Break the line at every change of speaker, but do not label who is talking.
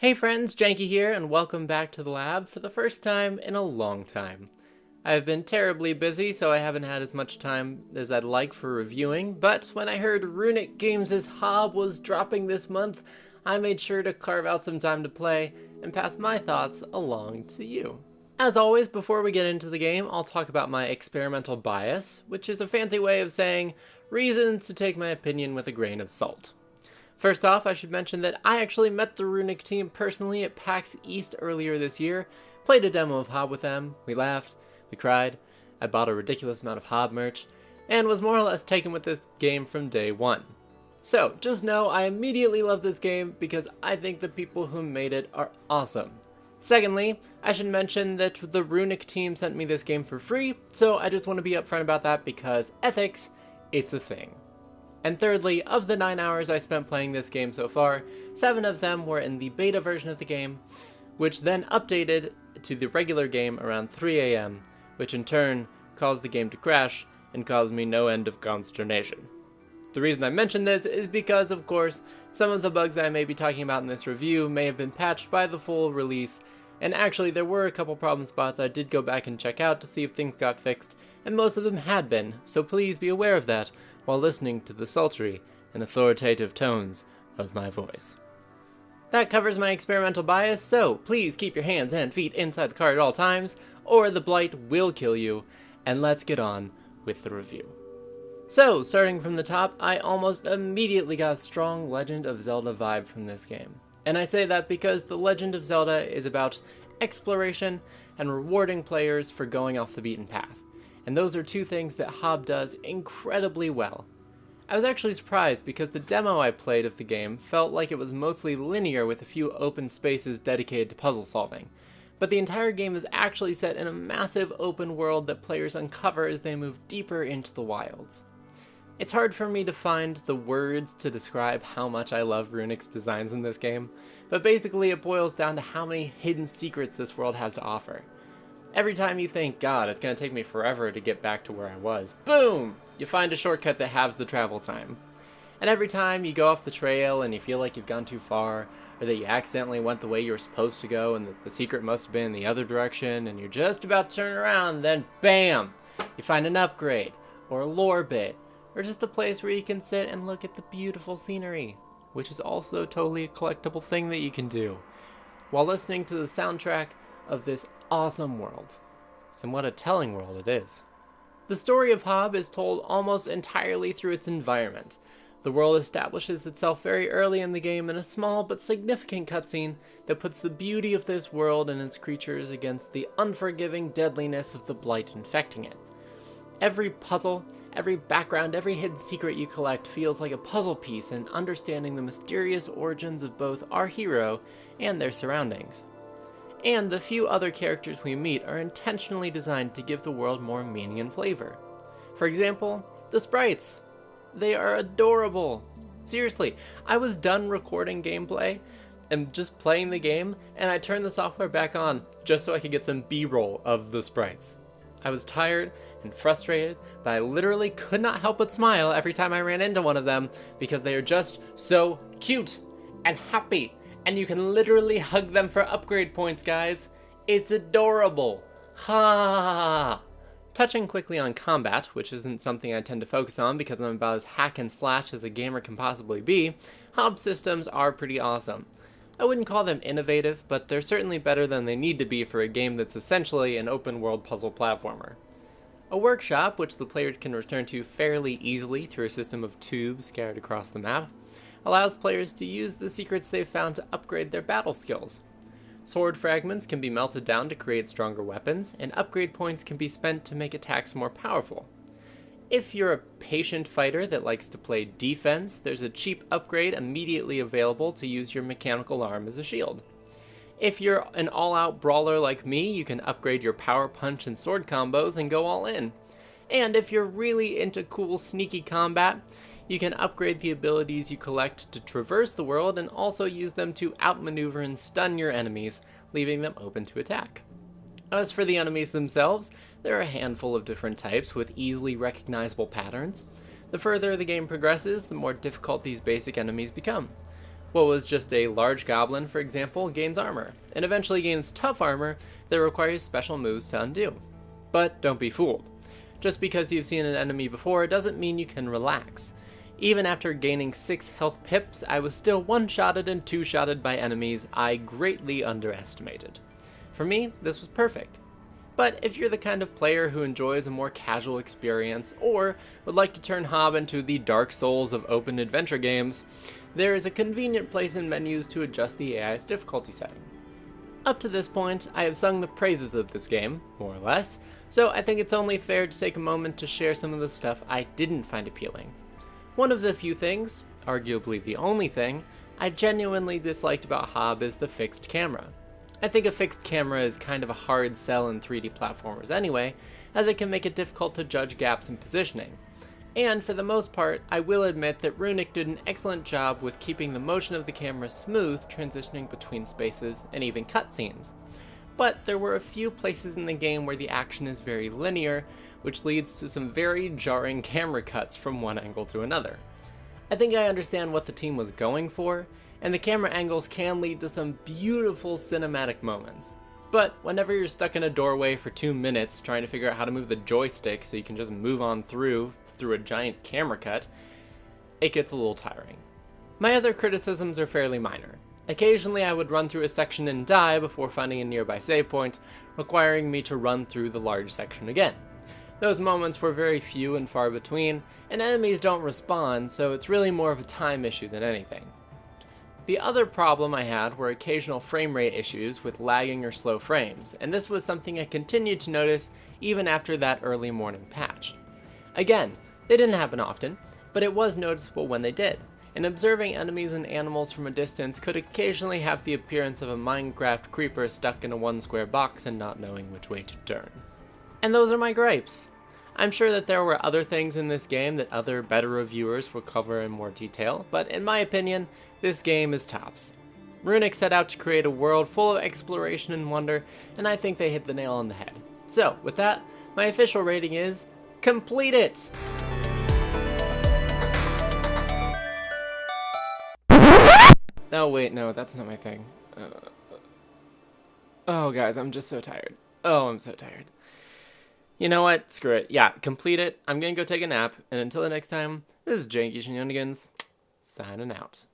Hey friends, Janky here, and welcome back to the lab for the first time in a long time. I've been terribly busy, so I haven't had as much time as I'd like for reviewing, but when I heard Runic Games' HOB was dropping this month, I made sure to carve out some time to play and pass my thoughts along to you. As always, before we get into the game, I'll talk about my experimental bias, which is a fancy way of saying reasons to take my opinion with a grain of salt. First off, I should mention that I actually met the Runic team personally at PAX East earlier this year, played a demo of HOB with them, we laughed, we cried, I bought a ridiculous amount of HOB merch, and was more or less taken with this game from day one. So, just know I immediately love this game because I think the people who made it are awesome. Secondly, I should mention that the Runic team sent me this game for free, so I just want to be upfront about that because ethics, it's a thing. And thirdly, of the 9 hours I spent playing this game so far, 7 of them were in the beta version of the game, which then updated to the regular game around 3 AM, which in turn caused the game to crash and caused me no end of consternation. The reason I mention this is because, of course, some of the bugs I may be talking about in this review may have been patched by the full release, and actually there were a couple problem spots I did go back and check out to see if things got fixed, and most of them had been, so please be aware of that while listening to the sultry and authoritative tones of my voice. That covers my experimental bias, so please keep your hands and feet inside the car at all times, or the blight will kill you, and let's get on with the review. So, starting from the top, I almost immediately got a strong Legend of Zelda vibe from this game. And I say that because The Legend of Zelda is about exploration and rewarding players for going off the beaten path. And those are two things that HOB does incredibly well. I was actually surprised because the demo I played of the game felt like it was mostly linear with a few open spaces dedicated to puzzle solving. But the entire game is actually set in a massive open world that players uncover as they move deeper into the wilds. It's hard for me to find the words to describe how much I love Runic's designs in this game, but basically it boils down to how many hidden secrets this world has to offer. Every time you think, God, it's going to take me forever to get back to where I was, boom! You find a shortcut that halves the travel time. And every time you go off the trail and you feel like you've gone too far, or that you accidentally went the way you were supposed to go and that the secret must have been in the other direction, and you're just about to turn around, then BAM! You find an upgrade, or a lore bit, or just a place where you can sit and look at the beautiful scenery, which is also totally a collectible thing that you can do, while listening to the soundtrack of this awesome world. And what a telling world it is. The story of HOB is told almost entirely through its environment. The world establishes itself very early in the game in a small but significant cutscene that puts the beauty of this world and its creatures against the unforgiving deadliness of the blight infecting it. Every puzzle, every background, every hidden secret you collect feels like a puzzle piece in understanding the mysterious origins of both our hero and their surroundings. And the few other characters we meet are intentionally designed to give the world more meaning and flavor. For example, the sprites. They are adorable. Seriously, I was done recording gameplay and just playing the game, and I turned the software back on just so I could get some B-roll of the sprites. I was tired and frustrated, but I literally could not help but smile every time I ran into one of them because they are just so cute and happy. And you can literally hug them for upgrade points, guys. It's adorable. Ha! Touching quickly on combat, which isn't something I tend to focus on because I'm about as hack and slash as a gamer can possibly be, HOB systems are pretty awesome. I wouldn't call them innovative, but they're certainly better than they need to be for a game that's essentially an open world puzzle platformer. A workshop, which the players can return to fairly easily through a system of tubes scattered across the map, allows players to use the secrets they've found to upgrade their battle skills. Sword fragments can be melted down to create stronger weapons, and upgrade points can be spent to make attacks more powerful. If you're a patient fighter that likes to play defense, there's a cheap upgrade immediately available to use your mechanical arm as a shield. If you're an all-out brawler like me, you can upgrade your power punch and sword combos and go all in. And if you're really into cool sneaky combat, you can upgrade the abilities you collect to traverse the world and also use them to outmaneuver and stun your enemies, leaving them open to attack. As for the enemies themselves, there are a handful of different types with easily recognizable patterns. The further the game progresses, the more difficult these basic enemies become. What was just a large goblin, for example, gains armor, and eventually gains tough armor that requires special moves to undo. But don't be fooled. Just because you've seen an enemy before doesn't mean you can relax. Even after gaining 6 health pips, I was still one-shotted and two-shotted by enemies I greatly underestimated. For me, this was perfect. But if you're the kind of player who enjoys a more casual experience, or would like to turn HOB into the Dark Souls of open adventure games, there is a convenient place in menus to adjust the AI's difficulty setting. Up to this point, I have sung the praises of this game, more or less, so I think it's only fair to take a moment to share some of the stuff I didn't find appealing. One of the few things, arguably the only thing, I genuinely disliked about HOB is the fixed camera. I think a fixed camera is kind of a hard sell in 3D platformers anyway, as it can make it difficult to judge gaps in positioning. And for the most part, I will admit that Runic did an excellent job with keeping the motion of the camera smooth, transitioning between spaces and even cutscenes. But there were a few places in the game where the action is very linear, which leads to some very jarring camera cuts from one angle to another. I think I understand what the team was going for, and the camera angles can lead to some beautiful cinematic moments. But whenever you're stuck in a doorway for 2 minutes trying to figure out how to move the joystick so you can just move on through a giant camera cut, it gets a little tiring. My other criticisms are fairly minor. Occasionally I would run through a section and die before finding a nearby save point, requiring me to run through the large section again. Those moments were very few and far between, and enemies don't respawn, so it's really more of a time issue than anything. The other problem I had were occasional frame rate issues with lagging or slow frames, and this was something I continued to notice even after that early morning patch. Again, they didn't happen often, but it was noticeable when they did, and observing enemies and animals from a distance could occasionally have the appearance of a Minecraft creeper stuck in a 1 square box and not knowing which way to turn. And those are my gripes. I'm sure that there were other things in this game that other better reviewers will cover in more detail, but in my opinion, this game is tops. Runic set out to create a world full of exploration and wonder, and I think they hit the nail on the head. So, with that, my official rating is complete it! Oh wait, no, that's not my thing. Oh guys, I'm just so tired. Oh, I'm so tired. You know what? Screw it. Yeah, complete it. I'm gonna go take a nap, and until the next time, this is Janky Shenanigans, signing out.